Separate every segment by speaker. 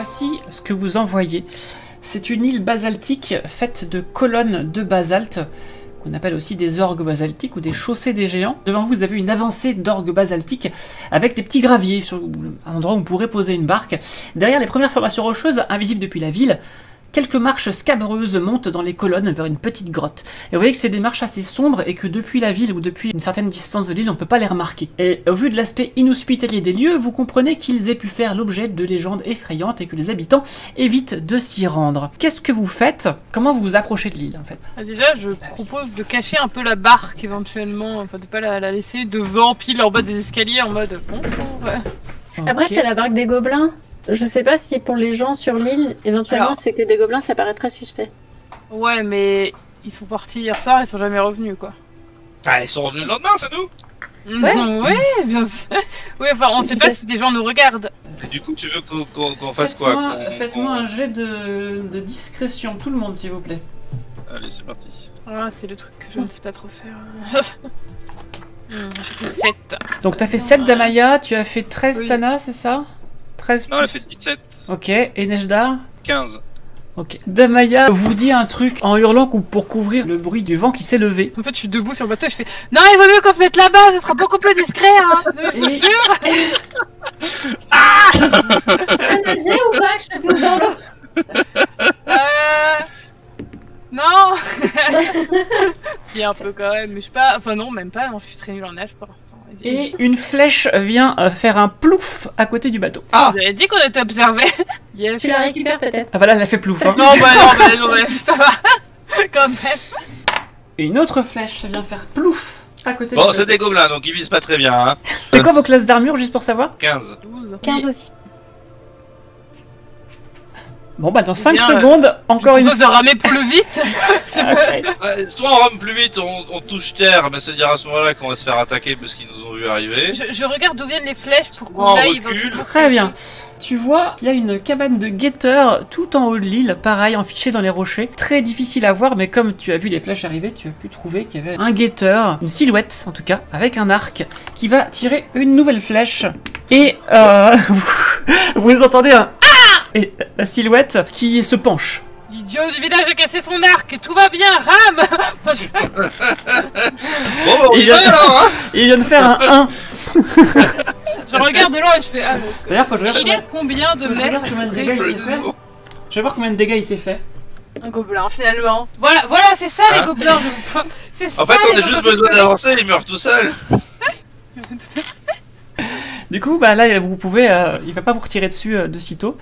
Speaker 1: voici ce que vous envoyez. C'est une île basaltique faite de colonnes de basalte, qu'on appelle aussi des orgues basaltiques ou des chaussées des géants. Devant vous, vous avez une avancée d'orgues basaltiques avec des petits graviers sur un endroit où vous pourrez poser une barque. Derrière les premières formations rocheuses, invisibles depuis la ville, quelques marches scabreuses montent dans les colonnes vers une petite grotte. Et vous voyez que c'est des marches assez sombres et que depuis la ville ou depuis une certaine distance de l'île, on ne peut pas les remarquer. Et au vu de l'aspect inhospitalier des lieux, vous comprenez qu'ils aient pu faire l'objet de légendes effrayantes et que les habitants évitent de s'y rendre. Qu'est-ce que vous faites? Comment vous vous approchez de l'île en fait?
Speaker 2: Déjà, je propose de cacher un peu la barque éventuellement, enfin de pas la laisser devant, pile en bas des escaliers en mode bonjour.
Speaker 3: Après, c'est la barque des gobelins. Je sais pas si pour les gens sur l'île, éventuellement,
Speaker 2: Alors...
Speaker 3: c'est que des gobelins, ça paraît très suspect.
Speaker 2: Ouais, mais ils sont partis hier soir, ils sont jamais revenus quoi.
Speaker 4: Ah, ils sont revenus le lendemain, c'est nous.
Speaker 2: Ouais, bien sûr. Oui, enfin, on sait pas si des gens nous regardent.
Speaker 4: Et du coup, tu veux qu'on fasse quoi?
Speaker 1: Faites-moi un jet de discrétion, tout le monde s'il vous plaît.
Speaker 4: Allez, c'est parti.
Speaker 2: Ah, c'est le truc que je ne sais pas trop faire. J'ai fait 7.
Speaker 1: Donc t'as fait 7 Damaya, tu as fait 13
Speaker 2: Oui.
Speaker 1: Tana, c'est ça? 13
Speaker 4: Non, elle a fait 17.
Speaker 1: Ok, et Nejdar?
Speaker 4: 15.
Speaker 1: Ok. Damaya vous dit un truc en hurlant pour couvrir le bruit du vent qui s'est levé.
Speaker 2: En fait, je suis debout sur le bateau et je fais non, il vaut mieux qu'on se mette là-bas, ce sera beaucoup plus discret, hein. Je te jure.
Speaker 3: Ça nageait ou pas que je te pousse dans l'eau?
Speaker 2: Non. Si, un peu quand même, mais je sais pas. Enfin, non, même pas. Non, je suis très nulle en nage pour l'instant.
Speaker 1: Et une flèche vient faire un plouf à côté du bateau.
Speaker 4: Ah!
Speaker 2: Vous avez dit qu'on était observé. Yes.
Speaker 3: Tu la récupères peut-être?
Speaker 1: Ah voilà, elle a fait plouf. Hein.
Speaker 2: Non, non, ça va. Quand même.
Speaker 1: Et une autre flèche vient faire plouf à côté du
Speaker 4: Bon,
Speaker 1: bateau.
Speaker 4: c'est des gobelins, donc ils visent pas très bien, hein.
Speaker 1: C'est quoi vos classes d'armure, juste pour savoir?
Speaker 4: 15.
Speaker 2: 12.
Speaker 3: 15 aussi.
Speaker 1: Bon bah dans 5
Speaker 2: Bien,
Speaker 1: secondes, encore une
Speaker 2: Je propose de ramer plus vite.
Speaker 4: Ouais, soit on rame plus vite, on touche terre, mais c'est dire à ce moment-là qu'on va se faire attaquer parce qu'ils nous ont vu arriver.
Speaker 2: Je regarde d'où viennent les flèches pour
Speaker 4: On
Speaker 2: qu'on aille.
Speaker 4: recule.
Speaker 1: Très bien. Tu vois qu'il y a une cabane de guetteurs tout en haut de l'île, pareil, enfichée dans les rochers. Très difficile à voir, mais comme tu as vu les flèches arriver, tu as pu trouver qu'il y avait un guetteur, une silhouette en tout cas, avec un arc, qui va tirer une nouvelle flèche. Et vous entendez un « Ah !» et la silhouette qui se penche.
Speaker 2: L'idiot du village a cassé son arc, tout va bien, rame.
Speaker 4: Bon, bah, on y va alors, hein.
Speaker 1: Et il vient de faire un 1.
Speaker 2: Je regarde de loin et je fais ah.
Speaker 1: D'ailleurs, faut que je regarde
Speaker 2: Il est à combien de
Speaker 1: faut que je regarde
Speaker 2: mètres
Speaker 1: combien de dégâts il s'est fait. Je vais voir combien de dégâts il s'est fait.
Speaker 2: Un gobelin finalement. Voilà, c'est ça les gobelins. C'est ça.
Speaker 4: En fait, on
Speaker 2: les
Speaker 4: a juste
Speaker 2: gobelins.
Speaker 4: besoin d'avancer, il meurt tout seul.
Speaker 1: Du coup, bah là, vous pouvez, il va pas vous retirer dessus de sitôt.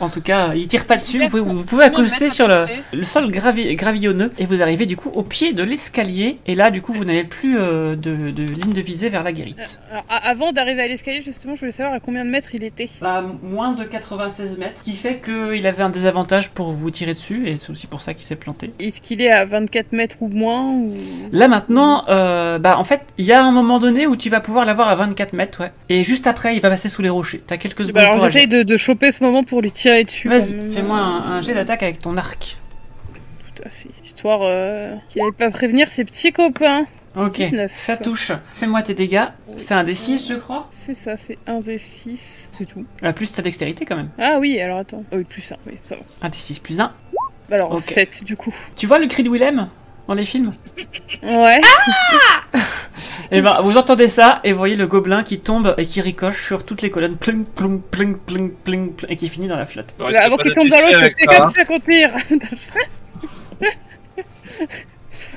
Speaker 1: En tout cas, il tire pas dessus. Vous pouvez accoster sur le sol gravillonneux et vous arrivez du coup au pied de l'escalier. Et là, du coup, vous n'avez plus de ligne de visée vers la guérite.
Speaker 2: Alors, avant d'arriver à l'escalier, justement, je voulais savoir à combien de mètres il était.
Speaker 1: Bah, moins de 96 mètres, qui fait qu'il avait un désavantage pour vous tirer dessus, et c'est aussi pour ça qu'il s'est planté.
Speaker 2: Est-ce qu'il est à 24 mètres ou moins ou...
Speaker 1: Là maintenant, bah en fait, il y a un moment donné où tu vas pouvoir l'avoir à 24 mètres, ouais. Et juste après, il va passer sous les rochers. T'as quelques secondes
Speaker 2: Bah alors
Speaker 1: pour
Speaker 2: j'essaye
Speaker 1: agir.
Speaker 2: de choper ce moment pour lui tirer dessus.
Speaker 1: Vas-y,
Speaker 2: quand même.
Speaker 1: fais-moi un jet d'attaque avec ton arc.
Speaker 2: Tout à fait. Histoire qu'il n'aille pas prévenir ses petits copains.
Speaker 1: Ok,
Speaker 2: 19.
Speaker 1: ça touche. Fais-moi tes dégâts. C'est un D6, je crois.
Speaker 2: C'est ça, c'est 1 des 6. C'est tout.
Speaker 1: Plus ta dextérité quand même.
Speaker 2: Ah oui, alors attends. Oh, oui, plus 1, oui, ça va.
Speaker 1: Un D6 plus 1.
Speaker 2: Alors
Speaker 1: Ok.
Speaker 2: 7 du coup.
Speaker 1: Tu vois le cri de Willem dans les films?
Speaker 2: Ouais.
Speaker 1: Et ben, vous entendez ça et vous voyez le gobelin qui tombe et qui ricoche sur toutes les colonnes, pling, pling, pling, pling, pling, pling, et qui finit dans la flotte.
Speaker 4: On risque
Speaker 2: Bah, avant
Speaker 4: pas
Speaker 2: qu'il
Speaker 4: d'être
Speaker 2: tombe dans l'eau,
Speaker 4: discret
Speaker 2: c'est
Speaker 4: avec
Speaker 2: comme
Speaker 4: ça,
Speaker 2: ça qu'on tire.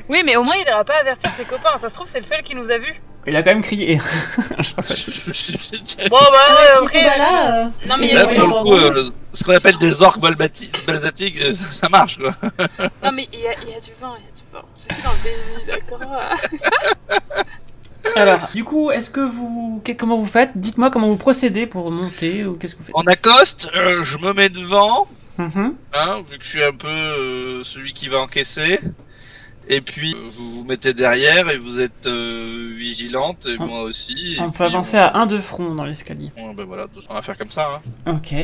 Speaker 2: Oui, mais au moins il n'ira pas avertir ses copains. Ça se trouve, c'est le seul qui nous a vus.
Speaker 1: Il a quand même crié.
Speaker 2: Bon, bah,
Speaker 3: Après, là,
Speaker 2: Non, mais il y
Speaker 4: Là,
Speaker 2: a
Speaker 4: pour le coup, ce qu'on appelle des orques balsatiques, ça marche, quoi.
Speaker 2: Non, mais il y a du vent, il y a du vent. Je suis dans le déni, d'accord.
Speaker 1: Alors, du coup, est-ce que vous... Comment vous faites? Dites-moi comment vous procédez pour monter ou qu'est-ce que vous faites?
Speaker 4: On accoste, je me mets devant,
Speaker 1: Mhm.
Speaker 4: hein, vu que je suis un peu celui qui va encaisser. Et puis, vous vous mettez derrière et vous êtes vigilante, et
Speaker 1: Ah.
Speaker 4: moi aussi. Et
Speaker 1: On peut
Speaker 4: puis,
Speaker 1: avancer à 1 de front dans l'escalier.
Speaker 4: Ouais, ben voilà, on va faire comme ça, hein.
Speaker 1: Ok.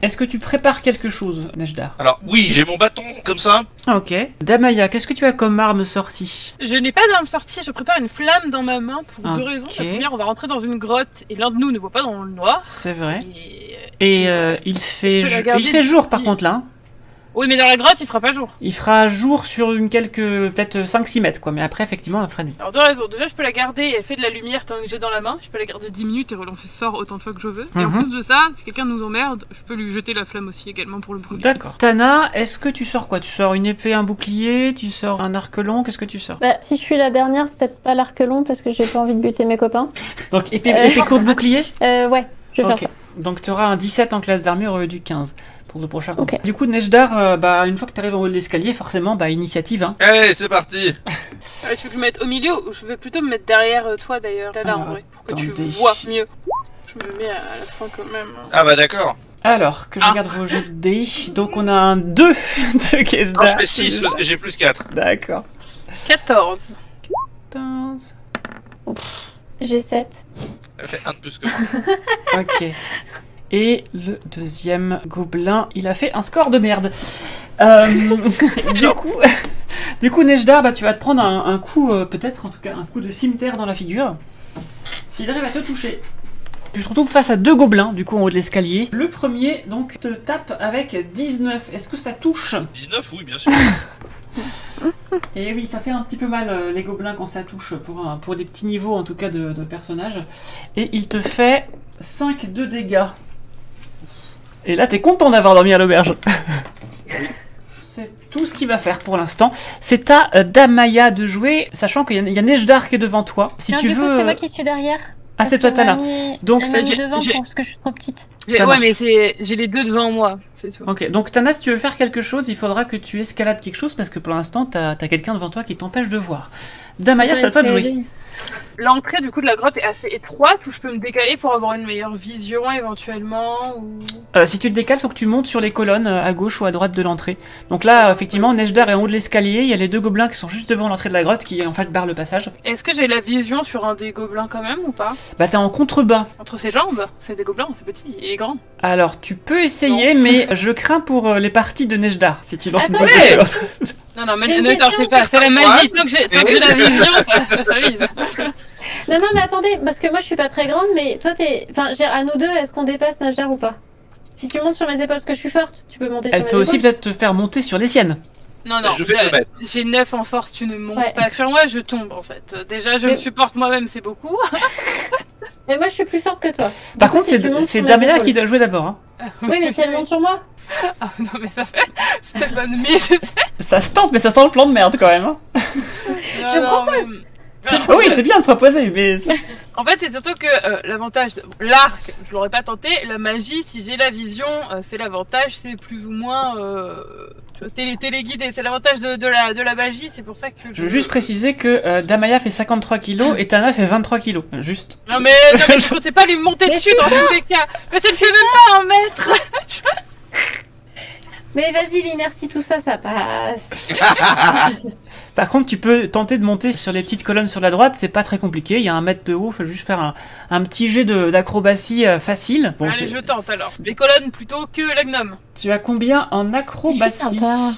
Speaker 1: Est-ce que tu prépares quelque chose, Nejdar?
Speaker 4: Alors, oui, j'ai mon bâton, comme ça.
Speaker 1: Ok. Damaya, qu'est-ce que tu as comme arme sortie?
Speaker 2: Je n'ai pas d'arme sortie, je prépare une flamme dans ma main pour deux
Speaker 1: Ok.
Speaker 2: raisons. La première, on va rentrer dans une grotte et l'un de nous ne voit pas dans le noir.
Speaker 1: C'est vrai. Et il fait
Speaker 2: Je peux la garder
Speaker 1: il fait jour par
Speaker 2: petit.
Speaker 1: contre là. Hein.
Speaker 2: Oui, mais dans la grotte, il fera pas jour.
Speaker 1: Il fera jour sur une peut-être 5-6 mètres quoi, mais après effectivement il fera nuit.
Speaker 2: Alors, deux raisons. Déjà, je peux la garder et elle fait de la lumière tant que j'ai dans la main. Je peux la garder 10 minutes et relancer ce sort autant de fois que je veux. Et en
Speaker 1: Mhm.
Speaker 2: plus de ça, si quelqu'un nous emmerde, je peux lui jeter la flamme aussi également pour le brûler.
Speaker 1: D'accord. Tana, est-ce que tu sors quoi? Tu sors une épée, un bouclier, tu sors un arc long, qu'est-ce que tu sors?
Speaker 3: Bah, si je suis la dernière, peut-être pas l'arc long parce que j'ai pas envie de buter mes copains.
Speaker 1: Donc épée courte, bouclier?
Speaker 3: Ouais, je vais
Speaker 1: Ok.
Speaker 3: faire ça.
Speaker 1: Donc tu auras un 17 en classe d'armure au lieu du 15 pour le prochain combat.
Speaker 3: Ok.
Speaker 1: Du coup, Nejdar, une fois que tu arrives en haut de l'escalier, forcément, initiative. Hein.
Speaker 4: Allez, c'est parti.
Speaker 2: Tu veux que je me mette au milieu ou je vais plutôt me mettre derrière toi d'ailleurs, Tana, en
Speaker 1: Alors,
Speaker 2: vrai, pour que tu
Speaker 1: attendez.
Speaker 2: vois mieux. Je me mets à la fin quand même.
Speaker 4: Ah bah d'accord.
Speaker 1: Alors, que je regarde vos jets de dés. Donc on a un 2 de Nejdar.
Speaker 4: Non, je fais 6 parce que j'ai plus 4.
Speaker 1: D'accord.
Speaker 2: 14.
Speaker 1: 15.
Speaker 3: J'ai 7.
Speaker 4: Elle fait un de plus que moi.
Speaker 1: Ok. Et le deuxième gobelin, il a fait un score de merde. Du coup, Nejdar, tu vas te prendre un coup, peut-être en tout cas un coup de cimetière dans la figure. S'il arrive à te toucher. Tu te retrouves face à deux gobelins, du coup, en haut de l'escalier. Le premier, donc, te tape avec 19. Est-ce que ça touche?
Speaker 4: 19, oui, bien sûr.
Speaker 1: Et oui, ça fait un petit peu mal, les gobelins, quand ça touche, pour des petits niveaux, en tout cas, de personnages. Et il te fait 5 de dégâts. Et là, t'es content d'avoir dormi à l'auberge. C'est tout ce qu'il va faire pour l'instant. C'est à Damaya de jouer, sachant qu'il y a Nejdar qui est devant toi. Si
Speaker 3: Non,
Speaker 1: tu
Speaker 3: du coup,
Speaker 1: veux...
Speaker 3: c'est moi qui suis derrière.
Speaker 1: Ah, c'est toi,
Speaker 3: Parce qu'on
Speaker 1: Tana.
Speaker 3: m'a mis-
Speaker 1: Donc,
Speaker 3: elle m'a mis
Speaker 2: j'ai-
Speaker 3: devant
Speaker 2: j'ai-
Speaker 3: parce que je suis trop petite.
Speaker 1: Ça
Speaker 2: Ouais,
Speaker 1: marche.
Speaker 2: mais j'ai les deux devant moi, c'est tout.
Speaker 1: Ok, donc Tana, si tu veux faire quelque chose, il faudra que tu escalades quelque chose, parce que pour l'instant, t'as quelqu'un devant toi qui t'empêche de voir. Damaya, c'est à toi de jouer.
Speaker 2: L'entrée du coup de la grotte est assez étroite où je peux me décaler pour avoir une meilleure vision éventuellement ou...
Speaker 1: Si tu te décales, faut que tu montes sur les colonnes à gauche ou à droite de l'entrée. Donc là, effectivement, Nejdar est en haut de l'escalier, il y a les deux gobelins qui sont juste devant l'entrée de la grotte qui en fait barrent le passage.
Speaker 2: Est-ce que j'ai la vision sur un des gobelins quand même ou pas?
Speaker 1: Bah t'es en contrebas.
Speaker 2: Entre ses jambes? C'est des gobelins, c'est petit et grand.
Speaker 1: Alors tu peux essayer, mais je crains pour les parties de Nejdar. Si tu lances une
Speaker 3: Attends,
Speaker 1: grosse
Speaker 4: mais-
Speaker 1: grosse.
Speaker 2: Non, mais
Speaker 3: J'ai une
Speaker 2: ne t'en fais
Speaker 3: question
Speaker 2: pas, c'est la magie. Tant que j'ai la vision, ça vise.
Speaker 3: Non, mais attendez, parce que moi je suis pas très grande, mais toi t'es. Enfin, à nous deux, est-ce qu'on dépasse Nejdar ou pas? Si tu montes sur mes épaules, parce que je suis forte, tu peux monter
Speaker 1: Elle
Speaker 3: sur
Speaker 1: peut
Speaker 3: mes
Speaker 1: aussi
Speaker 3: épaules.
Speaker 1: peut-être te faire monter sur les siennes.
Speaker 2: Non, non,
Speaker 4: Je fais 2 mètres.
Speaker 2: j'ai 9 en force, tu ne montes
Speaker 3: Ouais.
Speaker 2: pas sur moi, je tombe en fait. Déjà, je
Speaker 3: Mais-
Speaker 2: me supporte moi-même, c'est beaucoup.
Speaker 3: Mais moi je suis plus forte que toi.
Speaker 1: Par
Speaker 3: Du coup,
Speaker 1: contre,
Speaker 3: si tu montes
Speaker 1: c'est
Speaker 3: sur mes
Speaker 1: Damaya
Speaker 3: épaules-
Speaker 1: qui doit jouer d'abord. Hein.
Speaker 3: Oui, mais si elle monte sur moi.
Speaker 2: Ah, non, mais ça fait. C'était bonne mise.
Speaker 1: Ça se tente, mais ça sent le plan de merde quand même. Hein.
Speaker 3: Je propose.
Speaker 1: Ah oui, c'est bien de proposer, mais...
Speaker 2: En fait, c'est surtout que l'avantage de l'arc, je l'aurais pas tenté. La magie, si j'ai la vision, c'est l'avantage, c'est plus ou moins téléguidé. C'est l'avantage de la magie, c'est pour ça que
Speaker 1: Je veux juste préciser que Damaya fait 53 kilos et Tana fait 23 kilos. Juste.
Speaker 2: Non mais je comptais pas lui monter
Speaker 3: Mais
Speaker 2: dessus dans tous les cas. Mais tu ne fais même pas un mètre.
Speaker 3: Mais vas-y, l'inertie, tout ça, ça passe.
Speaker 1: Par contre, tu peux tenter de monter sur les petites colonnes sur la droite, c'est pas très compliqué. Il y a 1 mètre de haut, faut juste faire un petit jet d'acrobatie facile. Bon,
Speaker 2: Allez, je tente alors. Les colonnes plutôt que la gnome.
Speaker 1: tu as combien en
Speaker 3: Je suis
Speaker 1: acrobatie?
Speaker 3: sympa.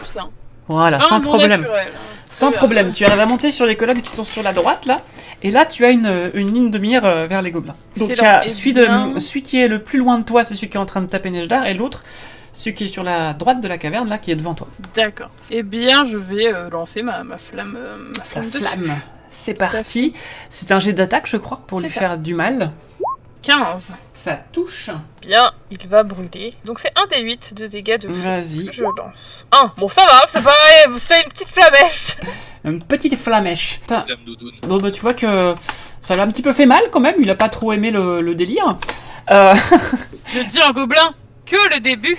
Speaker 2: Ça.
Speaker 1: Voilà,
Speaker 2: Vraiment
Speaker 1: sans
Speaker 2: bon
Speaker 1: problème.
Speaker 2: naturel, hein.
Speaker 1: Sans
Speaker 2: Très
Speaker 1: problème. Tu arrives à monter sur les colonnes qui sont sur la droite, là. Et là, tu as une ligne de mire vers les gobelins. Donc, il y
Speaker 2: Excellent.
Speaker 1: a
Speaker 2: Eh
Speaker 1: celui,
Speaker 2: bien-
Speaker 1: celui qui est le plus loin de toi, c'est celui qui est en train de taper Nejdar, et l'autre, celui qui est sur la droite de la caverne, là, qui est devant toi.
Speaker 2: D'accord. Eh bien, je vais lancer ma flamme. Ma
Speaker 1: Ta
Speaker 2: flamme dessus.
Speaker 1: flamme. C'est parti. C'est un jet d'attaque, je crois, pour lui
Speaker 2: C'est ça.
Speaker 1: faire du mal.
Speaker 2: 15.
Speaker 1: Ça touche.
Speaker 2: Bien, il va brûler. Donc c'est 1 des 8 de dégâts de feu.
Speaker 1: Vas-y.
Speaker 2: Je lance. 1. Bon, ça va, c'est pas. C'est une petite flamèche.
Speaker 1: Une petite flamèche. Pas-
Speaker 4: Flamme doudoune.
Speaker 1: Bon, bah, tu vois que ça l'a un petit peu fait mal, quand même. Il a pas trop aimé le délire.
Speaker 2: Je dis un gobelin que le début.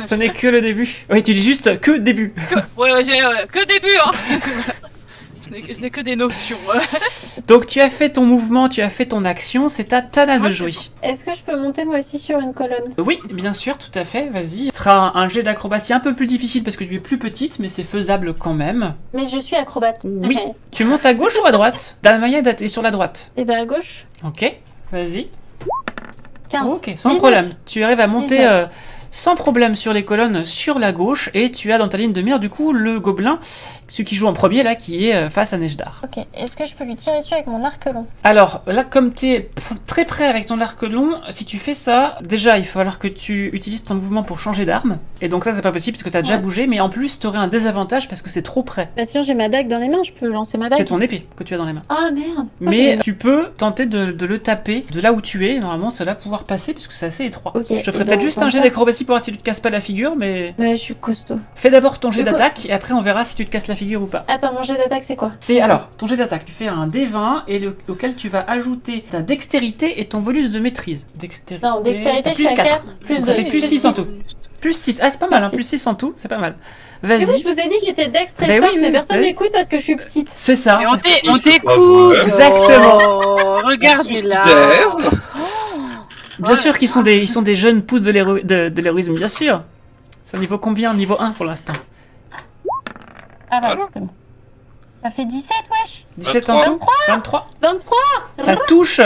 Speaker 1: Ce n'est que le début. Oui, tu dis juste que début.
Speaker 2: Ouais, j'ai que début, hein. Je n'ai que des notions.
Speaker 1: Donc, tu as fait ton mouvement, tu as fait ton action. C'est à Tana de
Speaker 2: Moi,
Speaker 1: jouer.
Speaker 3: Est-ce que je peux monter moi aussi sur une colonne?
Speaker 1: Oui, bien sûr, tout à fait, vas-y. Ce sera un jet d'acrobatie un peu plus difficile parce que tu es plus petite, mais c'est faisable quand même.
Speaker 3: Mais je suis acrobate.
Speaker 1: Oui. Tu montes à gauche ou à droite? Damaya est sur la droite.
Speaker 3: Et ben à gauche,
Speaker 1: Ok, vas-y.
Speaker 3: 15.
Speaker 1: Ok, sans
Speaker 3: 19.
Speaker 1: problème. Tu arrives à monter
Speaker 3: 19.
Speaker 1: sans problème sur les colonnes sur la gauche, et tu as dans ta ligne de mire du coup le gobelin, celui qui joue en premier là, qui est face à Nejdar.
Speaker 3: Ok, est-ce que je peux lui tirer dessus avec mon arc long?
Speaker 1: Alors là, comme tu es très près avec ton arc long, si tu fais ça, déjà il va falloir que tu utilises ton mouvement pour changer d'arme, et donc ça c'est pas possible parce que tu as déjà bougé, mais en plus tu aurais un désavantage parce que c'est trop près.
Speaker 3: Bah sinon j'ai ma dague dans les mains, je peux lancer ma dague.
Speaker 1: C'est ton épée que tu as dans les mains.
Speaker 3: Ah merde.
Speaker 1: Mais tu peux tenter de le taper de là où tu es, normalement ça va pouvoir passer puisque c'est assez étroit.
Speaker 3: Ok,
Speaker 1: Je te ferai
Speaker 3: et
Speaker 1: peut-être
Speaker 3: ben,
Speaker 1: juste
Speaker 3: on
Speaker 1: un jet
Speaker 3: va-
Speaker 1: d'acrobatie pour voir si tu te casses pas la figure, mais
Speaker 3: Ouais, je suis costaud.
Speaker 1: fais d'abord ton jet
Speaker 3: Du coup-
Speaker 1: d'attaque et après on verra si tu te casses la figure ou pas.
Speaker 3: Attends, mon jet d'attaque c'est quoi?
Speaker 1: C'est alors, ton jet d'attaque, tu fais un D20 et auquel tu vas ajouter ta dextérité et ton bonus de maîtrise. Dextérité,
Speaker 3: Non, dextérité
Speaker 1: t'as
Speaker 3: je suis à 4, plus
Speaker 1: Donc
Speaker 3: 2,
Speaker 1: ça fait plus 6 en tout. Plus 6, ah c'est pas mal, hein,
Speaker 3: Plus
Speaker 1: plus 6 en tout, c'est pas mal.
Speaker 3: Mais oui,
Speaker 1: Vas-y,
Speaker 3: je vous ai dit j'étais dex très
Speaker 1: Ben
Speaker 3: forte,
Speaker 1: oui,
Speaker 3: mais
Speaker 1: oui,
Speaker 3: personne
Speaker 1: oui.
Speaker 3: m'écoute parce que je suis petite.
Speaker 1: c'est ça.
Speaker 2: Et on
Speaker 1: parce que-
Speaker 2: on
Speaker 4: c'est pas
Speaker 2: t'écoute.
Speaker 4: vrai.
Speaker 1: Exactement.
Speaker 2: Oh, regardez là.
Speaker 4: Considère.
Speaker 1: Bien sûr qu'ils sont des jeunes pousses de l'héroïsme, bien sûr. C'est au niveau combien? Niveau 1 pour l'instant.
Speaker 3: Ah bah
Speaker 4: Voilà.
Speaker 3: c'est bon. Ça fait 17 wesh.
Speaker 1: 17 en
Speaker 4: 23.
Speaker 1: tout 23.
Speaker 3: 23.
Speaker 1: Ça touche.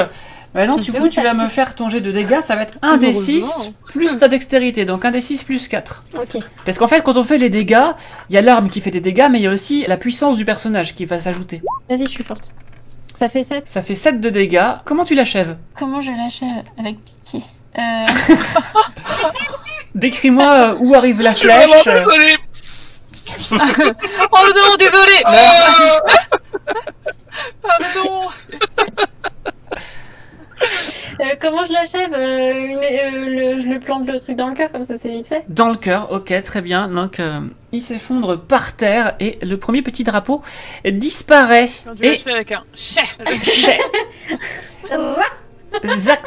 Speaker 1: Maintenant, du
Speaker 3: Mais
Speaker 1: coup,
Speaker 3: oui,
Speaker 1: tu
Speaker 3: ça
Speaker 1: vas me
Speaker 3: touche.
Speaker 1: faire ton jet de dégâts, ça va être 1 des 6
Speaker 2: Heureusement.
Speaker 1: plus ta dextérité, donc 1 des 6 plus 4.
Speaker 3: Ok.
Speaker 1: Parce qu'en fait, quand on fait les dégâts, il y a l'arme qui fait des dégâts, mais il y a aussi la puissance du personnage qui va s'ajouter.
Speaker 3: Vas-y, je suis forte. Ça fait 7.
Speaker 1: Ça fait 7 de dégâts. Comment tu l'achèves?
Speaker 3: Comment je l'achève? Avec pitié.
Speaker 1: Décris-moi où arrive la
Speaker 4: Je suis vraiment
Speaker 1: flèche.
Speaker 4: désolé.
Speaker 2: Oh non, désolé.
Speaker 4: Ah
Speaker 2: Pardon.
Speaker 3: Comment je l'achève? Je le plante le truc dans le cœur, comme ça c'est vite fait.
Speaker 1: Dans le cœur, ok, très bien. Donc, il s'effondre par terre et le premier petit drapeau disparaît.
Speaker 2: Tu l'as
Speaker 1: Et
Speaker 2: fait avec un chef.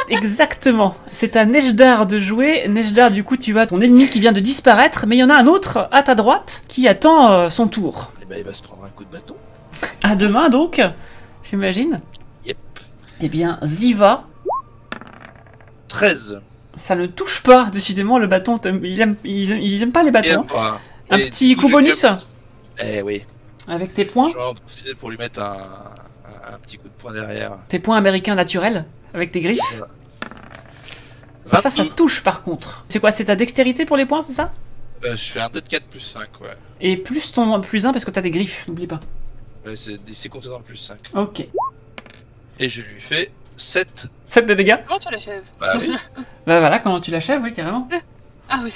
Speaker 1: Exactement. C'est à Nejdar de jouer. Nejdar, du coup, tu as ton ennemi qui vient de disparaître, mais il y en a un autre à ta droite qui attend son tour.
Speaker 4: Eh ben, il va se prendre un coup de bâton.
Speaker 1: À demain, donc, j'imagine.
Speaker 4: Yep.
Speaker 1: Eh bien, Ziva,
Speaker 4: 13.
Speaker 1: ça ne touche pas, décidément, le bâton. Il aime pas les
Speaker 4: Et
Speaker 1: bâtons.
Speaker 4: pas.
Speaker 1: Un
Speaker 4: Et
Speaker 1: petit
Speaker 4: du coup,
Speaker 1: coup
Speaker 4: je-
Speaker 1: bonus
Speaker 4: Eh oui.
Speaker 1: avec tes points.
Speaker 4: Je vais en profiter pour lui mettre un petit coup de poing derrière.
Speaker 1: Tes points américains naturels, avec tes griffes. Ça
Speaker 4: 22.
Speaker 1: touche par contre. C'est quoi? C'est ta dextérité pour les points, c'est ça?
Speaker 4: Je fais un 2 de 4 plus 5, ouais.
Speaker 1: Et plus ton plus 1 parce que t'as des griffes, n'oublie pas.
Speaker 4: Ouais, c'est compté dans le plus 5.
Speaker 1: Ok.
Speaker 4: Et je lui fais 7.
Speaker 1: 7 de dégâts.
Speaker 2: Comment tu l'achèves?
Speaker 4: Bah oui.
Speaker 1: Bah voilà, comment tu l'achèves, oui, carrément.
Speaker 2: Ah oui.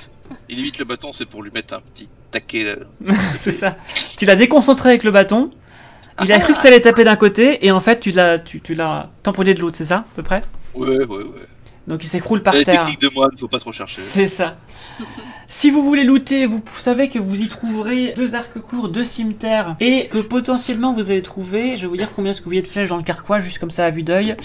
Speaker 4: Il évite le bâton, c'est pour lui mettre un petit taquet là.
Speaker 1: C'est ça. Tu l'as déconcentré avec le bâton. Il a cru que t'allais taper d'un côté et en fait tu l'as tamponné de l'autre, c'est ça, à peu près?
Speaker 4: Ouais.
Speaker 1: Donc il s'écroule par
Speaker 4: La
Speaker 1: terre.
Speaker 4: technique de moine, faut pas trop chercher.
Speaker 1: C'est ça. Si vous voulez looter, vous savez que vous y trouverez 2 arcs courts, 2 cimetères, et que potentiellement vous allez trouver, je vais vous dire combien est-ce que vous voyez de flèches dans le carquois, juste comme ça à vue d'œil.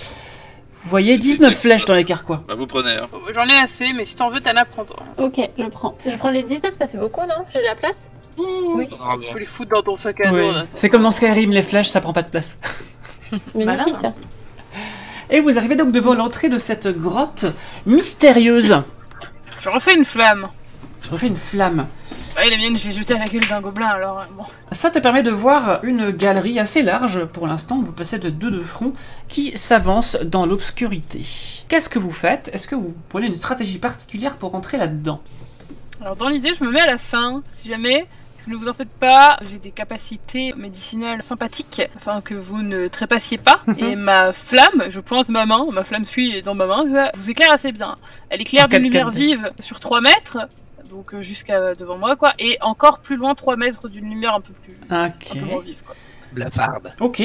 Speaker 1: Vous voyez 19 flèches dans les carquois.
Speaker 4: Bah vous prenez, hein.
Speaker 2: J'en ai assez, mais si t'en veux, Tana, prends-en.
Speaker 3: Ok, je prends. Je prends les 19, ça fait beaucoup, non? J'ai la place? Oui.
Speaker 4: T'en auras besoin.
Speaker 2: Faut les foutre dans ton sac à dos.
Speaker 1: Oui.
Speaker 2: là.
Speaker 1: C'est comme dans Skyrim, les flèches ça prend pas de place.
Speaker 3: C'est magnifique ça.
Speaker 1: Et vous arrivez donc devant l'entrée de cette grotte mystérieuse.
Speaker 2: Je refais une flamme.
Speaker 1: Je refais une flamme.
Speaker 2: Ouais, la mienne, je l'ai jetée à la gueule d'un gobelin, alors bon.
Speaker 1: Ça te permet de voir une galerie assez large pour l'instant, vous passez de 2 de front, qui s'avance dans l'obscurité. Qu'est-ce que vous faites? Est-ce que vous prenez une stratégie particulière pour entrer là-dedans?
Speaker 2: Alors dans l'idée, je me mets à la fin, si jamais. Ne vous en faites pas, j'ai des capacités médicinales sympathiques afin que vous ne trépassiez pas. Et ma flamme, je pointe ma main, ma flamme suit dans ma main, vous éclaire assez bien. Elle éclaire d'une lumière vive sur 3 mètres, donc jusqu'à devant moi, quoi, et encore plus loin 3 mètres d'une lumière un peu moins vive, quoi.
Speaker 4: Blafarde.
Speaker 1: Ok.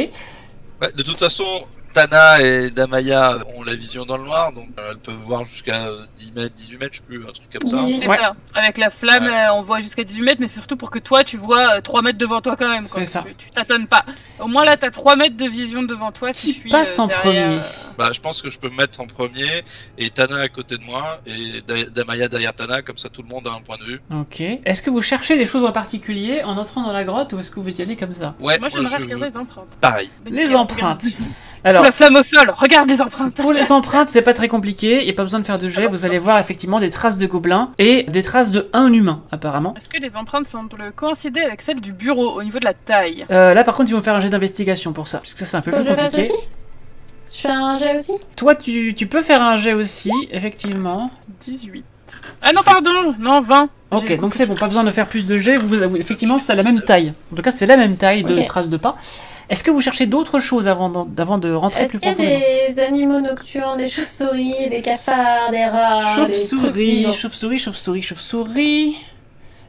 Speaker 4: Bah, de toute façon, Tana et Damaya ont la vision dans le noir, donc elles peuvent voir jusqu'à 10 mètres, 18 mètres, je sais plus, un truc comme ça.
Speaker 3: 18.
Speaker 2: C'est
Speaker 1: Ouais.
Speaker 2: ça. Avec la flamme,
Speaker 4: Ouais.
Speaker 2: on voit jusqu'à 18 mètres, mais c'est surtout pour que toi, tu vois 3 mètres devant toi quand même. Quoi.
Speaker 1: C'est ça.
Speaker 2: Tu tâtonnes pas. Au moins là, t'as 3 mètres de vision devant toi.
Speaker 1: Qui
Speaker 2: Si je suis,
Speaker 1: passe en
Speaker 2: derrière,
Speaker 1: premier?
Speaker 4: Bah, je pense que je peux me mettre en premier, et Tana à côté de moi, et Damaya derrière Tana, comme ça tout le monde a un point de vue.
Speaker 1: Ok. Est-ce que vous cherchez des choses en particulier en entrant dans la grotte ou est-ce que vous y allez comme ça?
Speaker 4: Ouais,
Speaker 2: Moi, j'aimerais regarder les empreintes.
Speaker 4: Pareil.
Speaker 1: Les
Speaker 2: Regarde,
Speaker 1: empreintes.
Speaker 2: regarde.
Speaker 1: Alors,
Speaker 2: Sous la flamme au sol, regarde les empreintes.
Speaker 1: pour les empreintes, c'est pas très compliqué, il n'y a pas besoin de faire de jet, vous allez voir effectivement des traces de gobelins et des traces de un humain, apparemment.
Speaker 2: Est-ce que les empreintes semblent coïncider avec celles du bureau au niveau de la taille?
Speaker 1: Là par contre ils vont faire un jet d'investigation pour ça, parce que ça c'est un peu
Speaker 3: Faut
Speaker 1: plus
Speaker 3: que je fasse
Speaker 1: compliqué.
Speaker 3: aussi? Je fais un jet aussi?
Speaker 1: Toi, tu peux faire un jet aussi, effectivement.
Speaker 2: 18. Ah non, pardon, non, 20.
Speaker 1: Ok, donc c'est bon, pas besoin de faire plus de jets. Effectivement, c'est la même taille. En tout cas, c'est la même taille de
Speaker 3: Ok.
Speaker 1: traces de pas. Est-ce que vous cherchez d'autres choses avant de rentrer
Speaker 3: Est-ce
Speaker 1: plus
Speaker 3: qu'il y a
Speaker 1: profondément?
Speaker 3: des animaux nocturnes, des chauves-souris, des cafards, des rats,
Speaker 1: Chauve-souris, chauve-souris, chauve-souris, chauve-souris.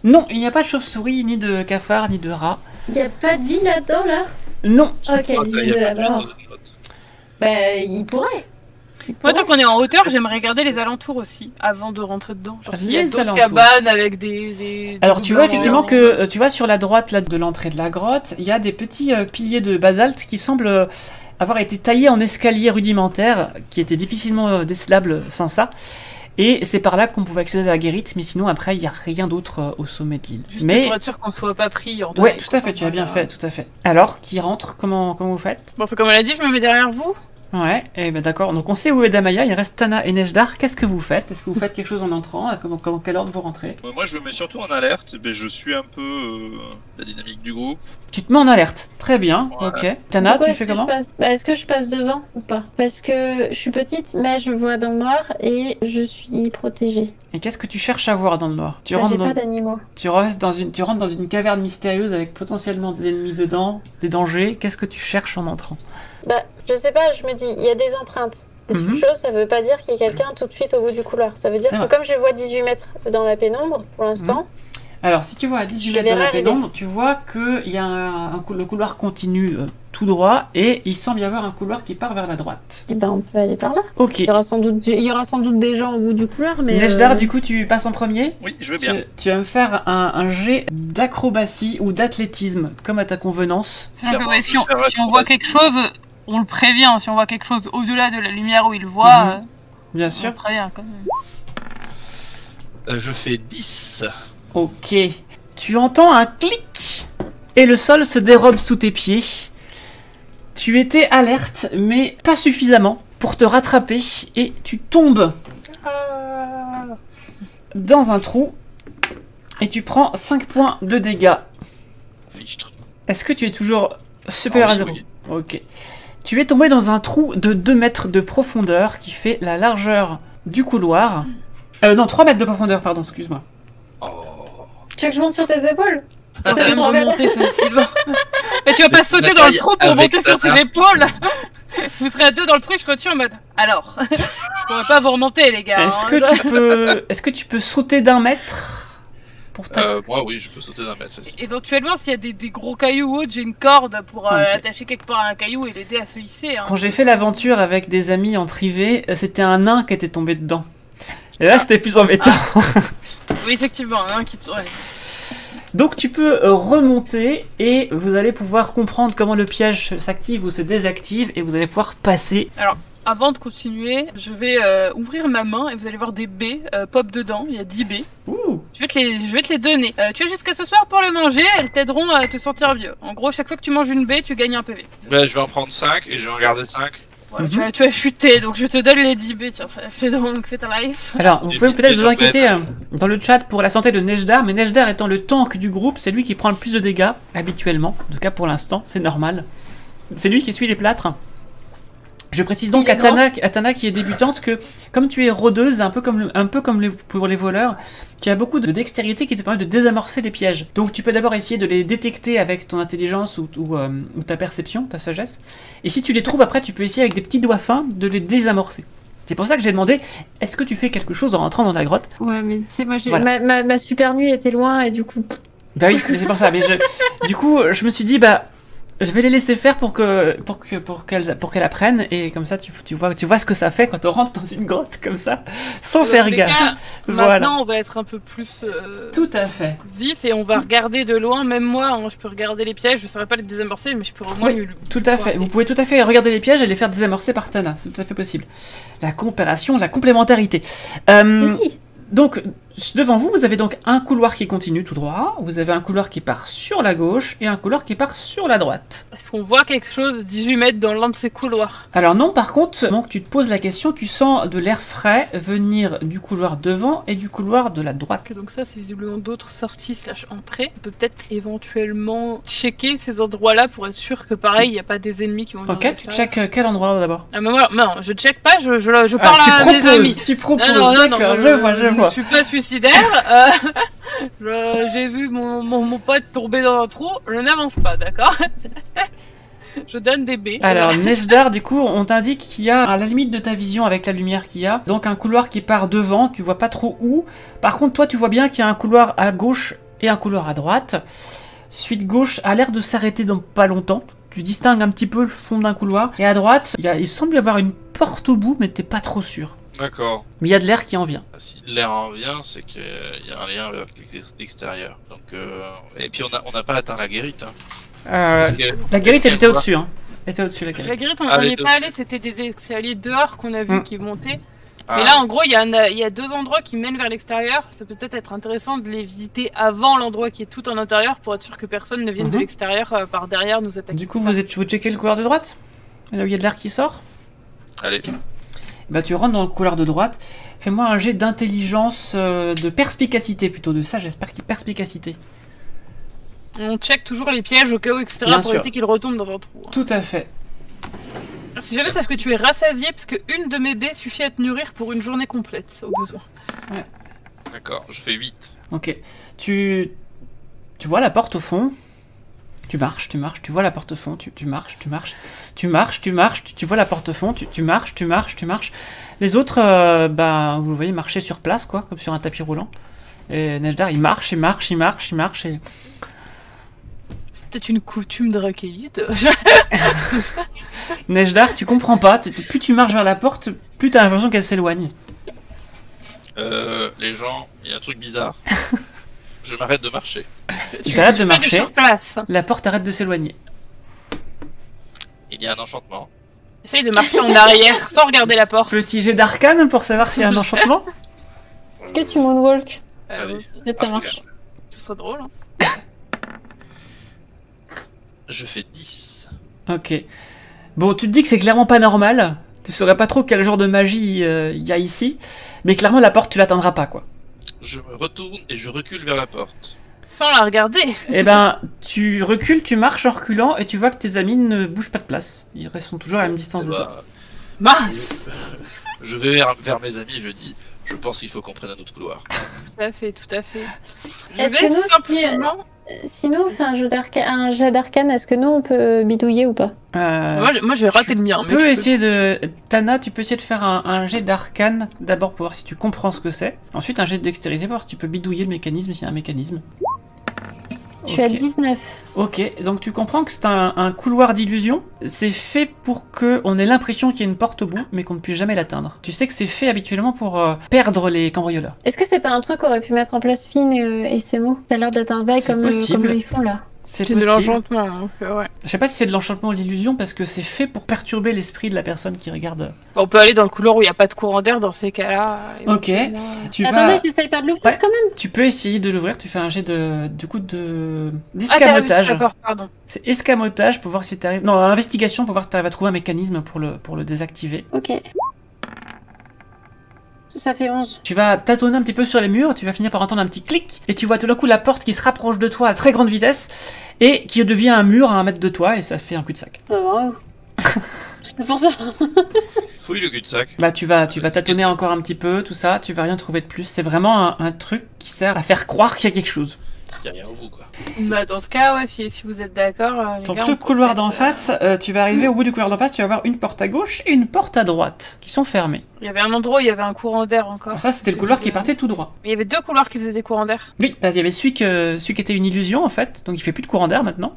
Speaker 1: Non, il n'y a pas de chauve-souris, ni de cafard, ni de rat.
Speaker 3: Il n'y a pas de vie là-dedans, là?
Speaker 1: Non.
Speaker 3: Ok,
Speaker 4: Ah,
Speaker 3: il
Speaker 4: y a
Speaker 3: vit de
Speaker 4: pas
Speaker 3: la
Speaker 4: de
Speaker 3: mort.
Speaker 4: note.
Speaker 3: Bah, il pourrait.
Speaker 2: Moi, tant qu'on est en hauteur, j'aimerais regarder les alentours aussi, avant de rentrer dedans. Genre, s'il y a
Speaker 1: Les
Speaker 2: d'autres
Speaker 1: alentours.
Speaker 2: cabanes avec des
Speaker 1: Alors tu vois
Speaker 2: doublons,
Speaker 1: effectivement que tu vois sur la droite là de l'entrée de la grotte, il y a des petits piliers de basalte qui semblent avoir été taillés en escalier rudimentaire, qui étaient difficilement décelables sans ça. Et c'est par là qu'on pouvait accéder à la guérite, mais sinon après il n'y a rien d'autre au sommet de l'île.
Speaker 2: Juste
Speaker 1: Mais
Speaker 2: pour être sûr qu'on soit pas pris en
Speaker 1: ouais,
Speaker 2: deux,
Speaker 1: tout à fait, tu as bien fait, tout à fait. Alors, qui rentre, comment vous faites?
Speaker 2: Bon, comme elle a dit, je me mets derrière vous.
Speaker 1: Ouais, et ben d'accord. Donc on sait où est Damaya, il reste Tana et Nejdar. Qu'est-ce que vous faites? Est-ce que vous faites quelque chose en entrant? Quel ordre vous rentrez?
Speaker 4: Moi, je me mets surtout en alerte, mais je suis un peu la dynamique du groupe.
Speaker 1: Tu te mets en alerte. Très bien,
Speaker 4: Ouais.
Speaker 1: ok. Tana,
Speaker 3: Pourquoi
Speaker 1: tu
Speaker 3: est-ce
Speaker 1: fais
Speaker 3: que je
Speaker 1: comment?
Speaker 3: passe Bah, est-ce que je passe devant ou pas? Parce que je suis petite, mais je vois dans le noir et je suis protégée.
Speaker 1: Et qu'est-ce que tu cherches à voir dans le noir?
Speaker 3: Bah, j'ai pas d'animaux.
Speaker 1: Tu rentres dans une caverne mystérieuse avec potentiellement des ennemis dedans, des dangers. Qu'est-ce que tu cherches en entrant?
Speaker 3: Bah, je sais pas, je me dis, il y a des empreintes. C'est
Speaker 1: Mhm.
Speaker 3: une chose, ça veut pas dire qu'il y a quelqu'un tout de suite au bout du couloir. Ça veut dire
Speaker 1: C'est
Speaker 3: que
Speaker 1: vrai.
Speaker 3: comme je vois 18 mètres dans la pénombre, pour l'instant,
Speaker 1: Alors, si tu vois à 18
Speaker 3: Je
Speaker 1: mètres dans la
Speaker 3: verrai arriver.
Speaker 1: pénombre, tu vois qu'il y a le couloir continue tout droit et il semble y avoir un couloir qui part vers la droite.
Speaker 3: eh ben, on peut aller par là.
Speaker 1: Ok.
Speaker 3: Il y aura sans doute des gens au bout du couloir, mais...
Speaker 1: Nejdar, du coup, tu passes en premier?
Speaker 4: Oui, je veux bien.
Speaker 1: Tu vas me faire un jet d'acrobatie ou d'athlétisme, comme à ta convenance.
Speaker 4: Clairement,
Speaker 2: Ouais, si on,
Speaker 4: je vais faire
Speaker 2: si on voit
Speaker 4: acrobatie.
Speaker 2: quelque chose, on le prévient. Si on voit quelque chose au-delà de la lumière où il le voit,
Speaker 1: Mhm. Bien
Speaker 2: on
Speaker 1: sûr.
Speaker 2: le prévient quand même.
Speaker 4: Je fais 10.
Speaker 1: Ok. Tu entends un clic et le sol se dérobe sous tes pieds. Tu étais alerte, mais pas suffisamment pour te rattraper et tu tombes dans un trou et tu prends 5 points de dégâts.
Speaker 4: Fichtre.
Speaker 1: Est-ce que tu es toujours supérieur
Speaker 4: Ah
Speaker 1: à
Speaker 4: oui,
Speaker 1: 0?
Speaker 4: oui.
Speaker 1: Ok. Tu es tombé dans un trou de 2 mètres de profondeur qui fait la largeur du couloir. Non, 3 mètres de profondeur, pardon, excuse-moi.
Speaker 4: Oh.
Speaker 3: Tu veux que je monte sur tes épaules?
Speaker 2: On peut même remonter facilement. Mais tu vas pas sauter
Speaker 4: La
Speaker 2: dans le
Speaker 4: taille
Speaker 2: trou pour
Speaker 4: avec
Speaker 2: monter sur
Speaker 4: Tana.
Speaker 2: ses épaules. Vous serez à deux dans le trou et je serai au-dessus en mode. Alors, je pourrais pas vous remonter les gars.
Speaker 1: Est-ce que tu peux sauter d'un mètre pour ta...
Speaker 4: Moi, oui, je peux sauter d'un mètre facile.
Speaker 2: Éventuellement, s'il y a des gros cailloux ou autre, j'ai une corde pour
Speaker 1: Ok.
Speaker 2: attacher quelque part à un caillou et l'aider à se hisser. Hein.
Speaker 1: Quand j'ai fait l'aventure avec des amis en privé, c'était un nain qui était tombé dedans. Et là, c'était plus embêtant.
Speaker 2: Oui, effectivement, hein, qui ouais.
Speaker 1: Donc tu peux remonter et vous allez pouvoir comprendre comment le piège s'active ou se désactive et vous allez pouvoir passer.
Speaker 2: Avant de continuer, je vais ouvrir ma main et vous allez voir des baies pop dedans. Il y a 10 baies.
Speaker 1: Ouh.
Speaker 2: Je vais te les donner. Tu as jusqu'à ce soir pour les manger, elles t'aideront à te sentir mieux. En gros, chaque fois que tu manges une baie, tu gagnes un PV.
Speaker 4: Ouais, je vais en prendre 5 et je vais en garder 5.
Speaker 2: Voilà,
Speaker 1: Mhm.
Speaker 2: tu as chuté, donc je te donne les 10 baies. Tiens, fais ta life.
Speaker 1: Alors, vous
Speaker 4: J'ai
Speaker 1: pouvez
Speaker 4: mis
Speaker 1: peut-être
Speaker 4: des
Speaker 1: vous inquiéter
Speaker 4: tempêtes.
Speaker 1: dans le chat pour la santé de Nejdar, mais Nejdar étant le tank du groupe, c'est lui qui prend le plus de dégâts habituellement. En tout cas pour l'instant, c'est normal. C'est lui qui essuie les plâtres. Je précise donc
Speaker 3: Il est
Speaker 1: à Tana qui est débutante que comme tu es rôdeuse, un peu comme pour les voleurs, tu as beaucoup de dextérité qui te permet de désamorcer les pièges. Donc tu peux d'abord essayer de les détecter avec ton intelligence ou ta perception, ta sagesse. Et si tu les trouves après, tu peux essayer avec des petits doigts fins de les désamorcer. C'est pour ça que j'ai demandé, est-ce que tu fais quelque chose en rentrant dans la grotte?
Speaker 3: Ouais, mais c'est moi,
Speaker 1: Voilà.
Speaker 3: ma super nuit était loin et du coup...
Speaker 1: Bah oui, mais c'est pour ça. Mais du coup, je me suis dit, bah, je vais les laisser faire pour qu'elles apprennent et comme ça, tu vois ce que ça fait quand on rentre dans une grotte comme ça, sans
Speaker 2: Dans
Speaker 1: faire
Speaker 2: tous les
Speaker 1: gaffe.
Speaker 2: cas,
Speaker 1: Voilà.
Speaker 2: Maintenant, on va être un peu plus
Speaker 1: Tout à fait.
Speaker 2: vif et on va regarder de loin. Même moi, hein, je peux regarder les pièges. Je saurais pas les désamorcer, mais je peux au moins
Speaker 1: Oui, tout à fait. Vous pouvez tout à fait regarder les pièges et les faire désamorcer par Tana. C'est tout à fait possible. La coopération, la complémentarité.
Speaker 3: Oui.
Speaker 1: Donc, Devant vous, vous avez donc un couloir qui continue tout droit, vous avez un couloir qui part sur la gauche et un couloir qui part sur la droite.
Speaker 2: Est-ce qu'on voit quelque chose 18 mètres dans l'un de ces couloirs?
Speaker 1: Alors non, par contre, avant que tu te poses la question, tu sens de l'air frais venir du couloir devant et du couloir de la droite.
Speaker 2: Donc ça, c'est visiblement d'autres sorties / entrées. On peut peut-être éventuellement checker ces endroits-là pour être sûr que pareil, il n'y a pas des ennemis qui vont venir.
Speaker 1: Ok, tu check quel endroit d'abord?
Speaker 2: Ah, mais moi, non, je check pas, je parle à mes amis.
Speaker 1: Tu proposes,
Speaker 2: Non,
Speaker 1: d'accord, je vois.
Speaker 2: Je ne suis pas suicidaire. J'ai vu mon pote tomber dans un trou, je n'avance pas, d'accord? Je donne des baies.
Speaker 1: Alors, Nesdar, du coup, on t'indique qu'il y a, à la limite de ta vision avec la lumière qu'il y a, donc un couloir qui part devant, tu vois pas trop où. Par contre, toi, tu vois bien qu'il y a un couloir à gauche et un couloir à droite. Suite gauche a l'air de s'arrêter dans pas longtemps. Tu distingues un petit peu le fond d'un couloir. Et à droite, il semble y avoir une porte au bout, mais t'es pas trop sûr.
Speaker 4: D'accord.
Speaker 1: Mais il y a de l'air qui en vient.
Speaker 4: Si l'air en vient, c'est qu'il y a un lien avec l'extérieur. Donc, et puis on n'a pas atteint la guérite. Hein.
Speaker 1: La guérite, elle était au-dessus. Hein. Elle était au-dessus, la guérite.
Speaker 2: La guérite, on n'y est pas allé, c'était des escaliers dehors qu'on a vu qui montaient.
Speaker 4: Ah.
Speaker 2: Mais là, en gros, il y a 2 endroits qui mènent vers l'extérieur. Ça peut peut-être être intéressant de les visiter avant l'endroit qui est tout en intérieur pour être sûr que personne ne vienne de l'extérieur par derrière nous attaquer.
Speaker 1: Du coup, vous checkez le couloir de droite? Là où il y a de l'air qui sort?
Speaker 4: Allez.
Speaker 1: Bah, tu rentres dans le couloir de droite. Fais-moi un jet d'intelligence, de perspicacité plutôt, de ça, j'espère qu'il perspicacité.
Speaker 2: On check toujours les pièges au cas où, etc.
Speaker 1: Bien
Speaker 2: pour
Speaker 1: sûr.
Speaker 2: éviter qu'ils retombent dans un trou.
Speaker 1: Tout à fait.
Speaker 2: Alors, si jamais sache que tu es rassasié, parce que une de mes baies suffit à te nourrir pour une journée complète, au besoin.
Speaker 4: D'accord, je fais 8.
Speaker 1: Ok. Tu vois la porte au fond. Tu marches, tu vois la porte au fond, tu marches, tu vois la porte au fond, tu marches. Les autres, bah, vous le voyez marcher sur place, quoi, comme sur un tapis roulant. Et Nejdar, il marche, et...
Speaker 2: C'est peut-être une coutume de Drakeïd.
Speaker 1: Nejdar, tu comprends pas, plus tu marches vers la porte, plus t'as l'impression qu'elle s'éloigne.
Speaker 4: Les gens, il y a un truc bizarre. Je m'arrête de marcher.
Speaker 1: Tu t'arrêtes de marcher,
Speaker 2: sur place.
Speaker 1: la porte arrête de s'éloigner.
Speaker 4: Il y a un enchantement.
Speaker 2: Essaye de marcher en arrière sans regarder la porte.
Speaker 1: Petit jet d'arcane pour savoir s'il y a un enchantement.
Speaker 3: Est-ce que tu moonwalk?
Speaker 4: Allez.
Speaker 3: Peut-être ça marche.
Speaker 2: Ce serait drôle. Hein.
Speaker 4: Je fais 10.
Speaker 1: Ok. Bon, tu te dis que c'est clairement pas normal. Tu saurais pas trop quel genre de magie il y a ici. Mais clairement, la porte, tu l'atteindras pas, quoi.
Speaker 4: Je me retourne et je recule vers la porte.
Speaker 2: Sans la regarder.
Speaker 1: Eh ben, tu recules, tu marches en reculant et tu vois que tes amis ne bougent pas de place. Ils restent toujours à la même distance de toi.
Speaker 2: Mince.
Speaker 4: Je vais vers mes amis, je dis, je pense qu'il faut qu'on prenne un autre couloir.
Speaker 2: Tout à fait. Je
Speaker 3: Est-ce
Speaker 2: vais
Speaker 3: que nous,
Speaker 2: simplement...
Speaker 3: sinon on fait un jet d'arcane, est-ce que nous on peut bidouiller ou pas?
Speaker 2: Moi j'ai raté le mien.
Speaker 1: Tu peux essayer de... Tana, tu peux essayer de faire un jet d'arcane, d'abord pour voir si tu comprends ce que c'est. Ensuite un jet de dextérité pour voir si tu peux bidouiller le mécanisme, s'il y a un mécanisme.
Speaker 3: Je suis à 19.
Speaker 1: Ok, donc tu comprends que c'est un couloir d'illusion. C'est fait pour qu'on ait l'impression qu'il y a une porte au bout, mais qu'on ne puisse jamais l'atteindre. Tu sais que c'est fait habituellement pour perdre les cambrioleurs.
Speaker 3: Est-ce que c'est pas un truc qu'aurait pu mettre en place Finn et ses mots? Ça a l'air d'être un bail comme ils font là.
Speaker 1: C'est
Speaker 2: de
Speaker 1: possible.
Speaker 2: l'enchantement, donc ouais.
Speaker 1: Je sais pas si c'est de l'enchantement ou de l'illusion, parce que c'est fait pour perturber l'esprit de la personne qui regarde.
Speaker 2: On peut aller dans le couloir où il n'y a pas de courant d'air dans ces cas-là.
Speaker 1: Ok. Tu
Speaker 3: Attendez,
Speaker 1: vas...
Speaker 3: j'essaye pas de l'ouvrir
Speaker 1: Ouais.
Speaker 3: quand même.
Speaker 1: Tu peux essayer de l'ouvrir, tu fais un jet d'escamotage.
Speaker 2: D'accord, pardon.
Speaker 1: C'est escamotage pour voir si t'arrives... Non, investigation pour voir si t'arrives à trouver un mécanisme pour le désactiver.
Speaker 3: Ok. Ça fait 11.
Speaker 1: Tu vas tâtonner un petit peu sur les murs, tu vas finir par entendre un petit clic, et tu vois tout d'un coup la porte qui se rapproche de toi à très grande vitesse, et qui devient un mur à 1 mètre de toi, et ça fait un cul-de-sac.
Speaker 3: Oh, wow. C'est pour ça.
Speaker 4: Fouille le cul-de-sac.
Speaker 1: Bah tu vas tâtonner encore un petit peu, tout ça, tu vas rien trouver de plus. C'est vraiment un truc qui sert à faire croire qu'il y a quelque chose.
Speaker 4: Il n'y a rien au bout, quoi.
Speaker 2: Bah, dans ce cas, ouais, si vous êtes d'accord, les
Speaker 1: Donc
Speaker 2: gars,
Speaker 1: le
Speaker 2: on peut
Speaker 1: couloir
Speaker 2: peut-être,
Speaker 1: d'en face, tu vas arriver au bout du couloir d'en face, tu vas voir une porte à gauche et une porte à droite, qui sont fermées.
Speaker 2: Il y avait un endroit où il y avait un courant d'air encore.
Speaker 1: Alors ça c'était le couloir qui partait tout droit.
Speaker 2: Il y avait 2 couloirs qui faisaient des courants d'air.
Speaker 1: Oui, parce qu'il y avait celui qui était une illusion en fait, donc il fait plus de courant d'air maintenant.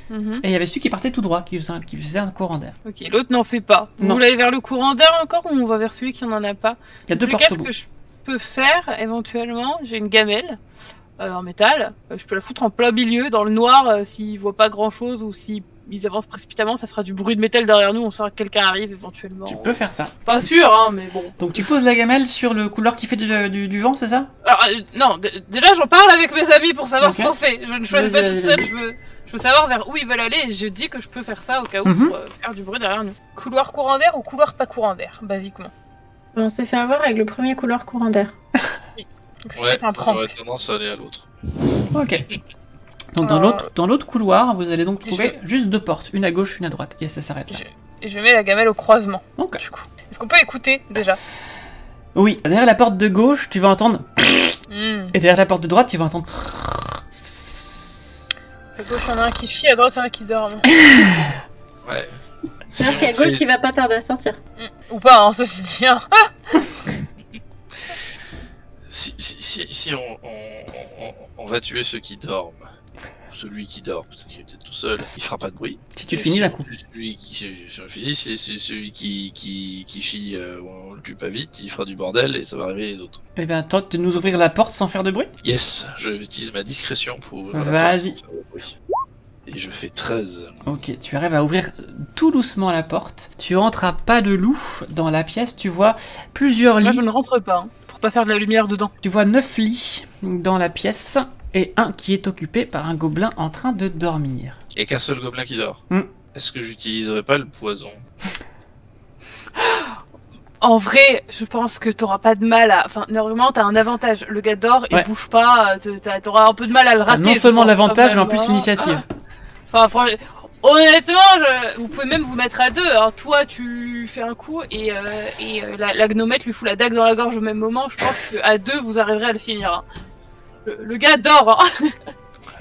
Speaker 2: Mhm.
Speaker 1: Et il y avait celui qui partait tout droit, qui faisait un courant d'air.
Speaker 2: Ok, l'autre n'en fait pas. Vous
Speaker 1: Non.
Speaker 2: voulez aller vers le courant d'air encore ou on va vers celui qui n'en a pas?
Speaker 1: Il y a deux
Speaker 2: En tout
Speaker 1: portes
Speaker 2: cas,
Speaker 1: au
Speaker 2: ce
Speaker 1: bout.
Speaker 2: que je peux faire éventuellement, j'ai une gamelle en métal. Je peux la foutre en plein milieu, dans le noir, s'il voit pas grand chose ou si ils avancent précipitamment, ça fera du bruit de métal derrière nous, on saura que quelqu'un arrive éventuellement.
Speaker 1: Tu peux faire ça.
Speaker 2: Pas sûr, hein, mais bon.
Speaker 1: Donc tu poses la gamelle sur le couloir qui fait du vent, c'est ça?
Speaker 2: Alors, non, déjà j'en parle avec mes amis pour savoir
Speaker 1: Ok.
Speaker 2: ce qu'on fait. Je ne choisis pas tout seul, je veux savoir vers où ils veulent aller et je dis que je peux faire ça au cas où pour faire du bruit derrière nous. Couloir courant d'air ou couloir pas courant d'air, basiquement.
Speaker 3: On s'est fait avoir avec le premier couloir courant d'air.
Speaker 2: Donc c'est
Speaker 4: Ouais,
Speaker 2: un prank.
Speaker 4: j'aurais tendance à aller à l'autre.
Speaker 1: Ok. Donc dans l'autre couloir, vous allez donc trouver juste 2 portes, une à gauche, une à droite, et ça s'arrête là.
Speaker 2: Et je mets la gamelle au croisement.
Speaker 1: Ok.
Speaker 2: Du coup. Est-ce qu'on peut écouter déjà?
Speaker 1: Oui, derrière la porte de gauche, tu vas entendre, et derrière la porte de droite, tu vas entendre.
Speaker 2: À gauche, il y en a un qui chie, à droite, il y en a un qui dort.
Speaker 4: Ouais.
Speaker 3: C'est-à-dire qu'à gauche, il va pas tarder à sortir.
Speaker 2: Ou pas, hein, ceci dit. Hein.
Speaker 4: Si on va tuer ceux qui dorment, celui qui dort, parce qu'il était tout seul, il fera pas de bruit.
Speaker 1: Si tu
Speaker 4: Et
Speaker 1: finis
Speaker 4: si
Speaker 1: la coupe.
Speaker 4: Celui qui, je finis, c'est celui qui chie, on le pue pas vite, il fera du bordel et ça va réveiller les autres.
Speaker 1: Eh bien, tente de nous ouvrir la porte sans faire de bruit.
Speaker 4: Yes, je utilise ma discrétion pour ouvrir la
Speaker 1: Vas-y.
Speaker 4: porte sans faire de bruit. Et je fais 13.
Speaker 1: Ok, tu arrives à ouvrir tout doucement la porte. Tu entres à pas de loup dans la pièce. Tu vois plusieurs
Speaker 2: Moi,
Speaker 1: lits.
Speaker 2: je ne rentre pas, hein, pour pas faire de la lumière dedans.
Speaker 1: Tu vois 9 lits dans la pièce et un qui est occupé par un gobelin en train de dormir.
Speaker 4: Il n'y a qu'un seul gobelin qui dort.
Speaker 1: Hmm.
Speaker 4: Est-ce que j'utiliserai pas le poison?
Speaker 2: En vrai, je pense que t'auras pas de mal à... Enfin, normalement, t'as un avantage. Le gars dort, il
Speaker 1: Ouais.
Speaker 2: bouge pas, t'auras un peu de mal à le rater.
Speaker 1: Non
Speaker 2: je
Speaker 1: seulement
Speaker 2: pense,
Speaker 1: l'avantage, mais en
Speaker 2: vraiment.
Speaker 1: plus l'initiative.
Speaker 2: Enfin, franchement, honnêtement, vous pouvez même vous mettre à deux. Alors, toi, tu fais un coup et la gnomette lui fout la dague dans la gorge au même moment. Je pense qu'à deux, vous arriverez à le finir. Hein. Le gars dort. Hein.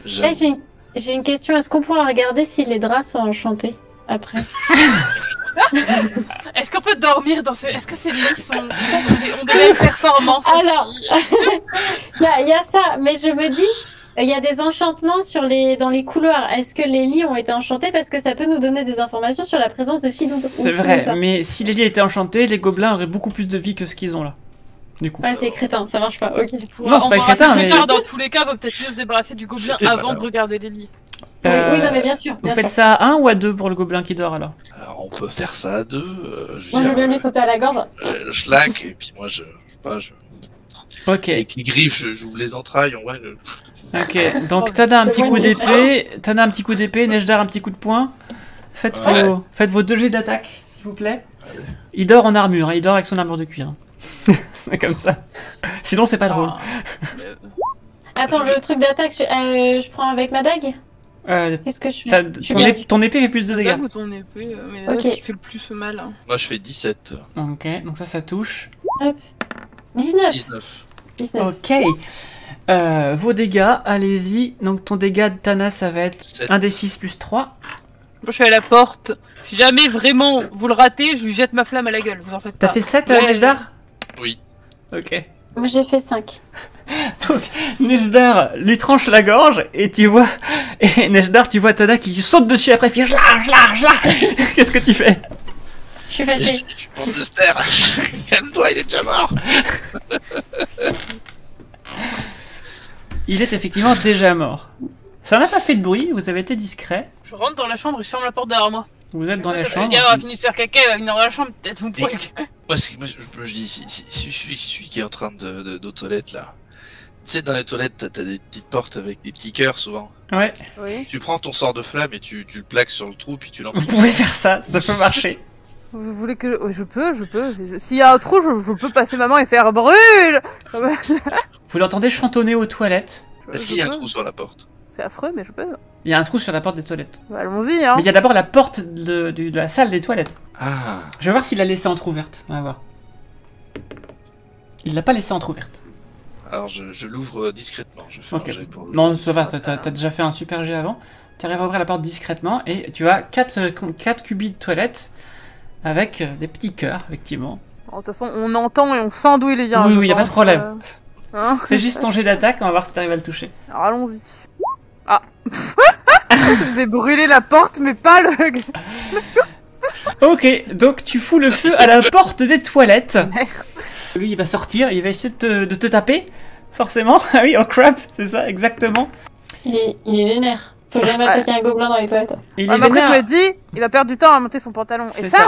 Speaker 3: Eh, j'ai une question. Est-ce qu'on pourra regarder si les draps sont enchantés après?
Speaker 2: Est-ce qu'on peut dormir dans ces... Est-ce que ces lits ont des belles performances
Speaker 3: Alors,
Speaker 2: aussi
Speaker 3: il y a ça, mais je me dis, il y a des enchantements dans les couloirs. Est-ce que les lits ont été enchantés? Parce que ça peut nous donner des informations sur la présence de filles.
Speaker 1: C'est vrai, mais si les lits étaient enchantés, les gobelins auraient beaucoup plus de vie que ce qu'ils ont là. Du coup.
Speaker 3: Ouais, c'est crétin, ça marche pas, ok.
Speaker 1: Non, c'est pas crétin, mais-
Speaker 2: Dans tous les cas, vaut peut-être mieux se débarrasser du gobelin
Speaker 4: C'était
Speaker 2: avant
Speaker 4: malin.
Speaker 2: de regarder les lits.
Speaker 3: Oui, non, mais bien sûr.
Speaker 1: Vous
Speaker 3: Bien
Speaker 1: faites
Speaker 3: sûr.
Speaker 1: ça à 1 ou à 2 pour le gobelin qui dort alors?
Speaker 4: Alors, on peut faire ça à deux.
Speaker 3: Moi, je veux bien lui sauter à la gorge.
Speaker 4: Je laque et puis moi je sais pas,
Speaker 1: Ok,
Speaker 4: avec les griffes, j'ouvre les entrailles. En vrai,
Speaker 1: ok. Donc Tada un petit coup d'épée, Tada un petit coup d'épée, Nejdar un petit coup de poing. Faites,
Speaker 4: Ouais.
Speaker 1: faites vos 2 jets d'attaque, s'il vous plaît. Il dort en armure, hein, il dort avec son armure de cuir. C'est comme ça. Sinon c'est pas drôle.
Speaker 3: Attends, le truc d'attaque, je prends avec ma dague? Qu'est-ce que je fais? Je suis bien.
Speaker 1: Ton épée fait plus de dégâts.
Speaker 2: Ou ton épée, mais
Speaker 3: Ok.
Speaker 2: ce qui fait le plus mal. Hein.
Speaker 4: moi je fais 17,
Speaker 1: Ok, donc ça touche.
Speaker 3: 19.
Speaker 4: 19.
Speaker 3: 19.
Speaker 1: Ok. Vos dégâts, allez-y. Donc ton dégât de Tana, ça va être
Speaker 4: 7.
Speaker 1: 1 des 6 plus 3.
Speaker 2: Moi, je suis à la porte. Si jamais vraiment vous le ratez, je lui jette ma flamme à la gueule. Vous en faites pas.
Speaker 1: T'as fait 7,
Speaker 2: Ouais.
Speaker 1: Nejdar?
Speaker 4: Oui.
Speaker 1: Ok.
Speaker 3: Moi, j'ai fait 5.
Speaker 1: Donc, Nejdar lui tranche la gorge et tu vois, et Nejdar, tu vois Tada qui saute dessus après, il fait jla. Qu'est-ce que tu fais?
Speaker 3: Je suis fâchée.
Speaker 4: Je prends Dester. Calme-toi, il est déjà mort.
Speaker 1: Il est effectivement déjà mort. Ça n'a pas fait de bruit, vous avez été discret.
Speaker 2: Je rentre dans la chambre et je ferme la porte derrière moi.
Speaker 1: Vous êtes dans la
Speaker 2: Le
Speaker 1: chambre.
Speaker 2: gars aura fini de faire caca, il va venir dans la chambre, peut-être vous pouvez.
Speaker 4: Moi, je dis, si celui qui est en train d'aux toilettes là, tu sais, dans les toilettes, t'as des petites portes avec des petits cœurs souvent.
Speaker 1: Ouais,
Speaker 2: Oui.
Speaker 4: Tu prends ton sort de flamme et tu le plaques sur le trou, puis tu
Speaker 1: vous
Speaker 4: l'enfonces.
Speaker 1: pouvez faire ça peut marcher.
Speaker 2: Vous voulez que... Ouais, je peux. S'il y a un trou, je peux passer ma main et faire brûle.
Speaker 1: Vous l'entendez chantonner aux toilettes.
Speaker 4: Est-ce qu'il y a un trou sur la porte?
Speaker 2: C'est affreux, mais je peux.
Speaker 1: Il y a un trou sur la porte des toilettes.
Speaker 2: Bah, allons-y, hein.
Speaker 1: Mais il y a d'abord la porte de la salle des toilettes.
Speaker 4: Ah.
Speaker 1: Je vais voir s'il l'a laissée entrouverte. On va voir. Il l'a pas laissée entrouverte.
Speaker 4: Alors je l'ouvre discrètement. Je fais
Speaker 1: Ok.
Speaker 4: un jet pour le-
Speaker 1: Non, ça va, t'as déjà fait un super jet avant. Tu arrives à ouvrir la porte discrètement et tu as 4 cubis de toilettes avec des petits cœurs, effectivement.
Speaker 2: Bon, de toute façon, on entend et on sent d'où il vient.
Speaker 1: Oui,
Speaker 2: je
Speaker 1: oui, y a pas de
Speaker 2: pense,
Speaker 1: problème.
Speaker 2: Hein.
Speaker 1: Fais juste ton jet d'attaque, on va voir si t'arrives à le toucher.
Speaker 2: Alors allons-y. Ah. Je vais brûler la porte, mais pas le...
Speaker 1: Ok, donc tu fous le feu à la porte des toilettes. Lui, il va sortir, il va essayer de te taper, forcément. Ah oui, oh crap, c'est ça, exactement.
Speaker 3: Il est vénère. Faut jamais attaquer un gobelin dans les toilettes.
Speaker 1: Il
Speaker 2: Ouais,
Speaker 1: est
Speaker 2: mais après, je
Speaker 1: vénère.
Speaker 2: me dis, il va perdre du temps à monter son pantalon.
Speaker 1: C'est
Speaker 2: Et ça,